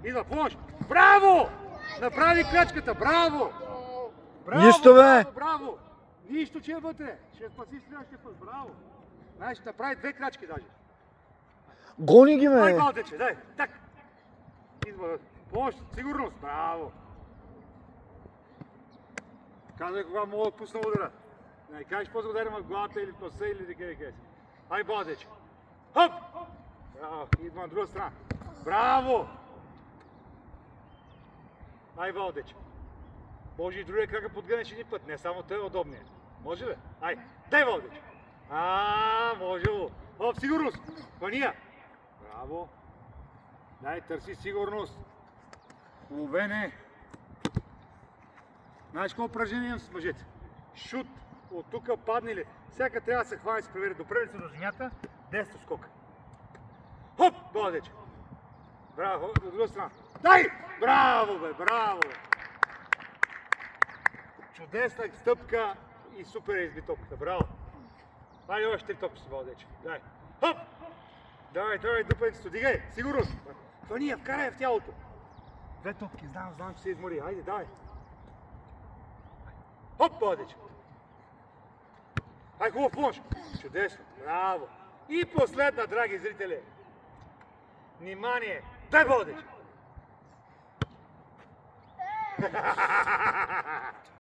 Идва, помощ! Браво! Направи крачката, браво! Браво, Нищо, бе! браво, браво! Нищо, че е вътре. Ще спаси следващия път, браво! Знаеш, ще направи 2 крачки даже. Гони ги, Дай, ме! Балтече, дай, так! Идва, помощ, сигурност, браво! Казвай кога мога да пусна удара. Не кажеш после ударим в главата или в носа или да къде си. Ай, Балтече! Хоп! Браво, идва на друга страна. Браво! Ай, Валдеч. Може и другия крака подгънеш един път, не само той е удобния. Може ли? Ай, дай, Валдеч! Може го. Оп, сигурност! Пания! Браво! Дай, търси сигурност. Ловене. Знаеш какво упражнение имам с мъжете? Шут. От тук падне ли? Всяка трябва да се хване и се превери. Допре ли се до земята? 10 скока. Хоп! Валдеч! Браво, от друга страна. Дай! Браво, бе, браво! Чудесна стъпка и супер изби топката. Браво! Дай още 3 топки си, Валдече. Дай. Хоп! Давай, дупенцето, дигай! Сигурност! Фания, вкарай в тялото. 2 топки, знам, че се измори. Хайде, давай. Хоп, Валдече! Ай, хубав помощ! Чудесно, браво! И последна, драги зрители. Внимание! Дай, Валдече!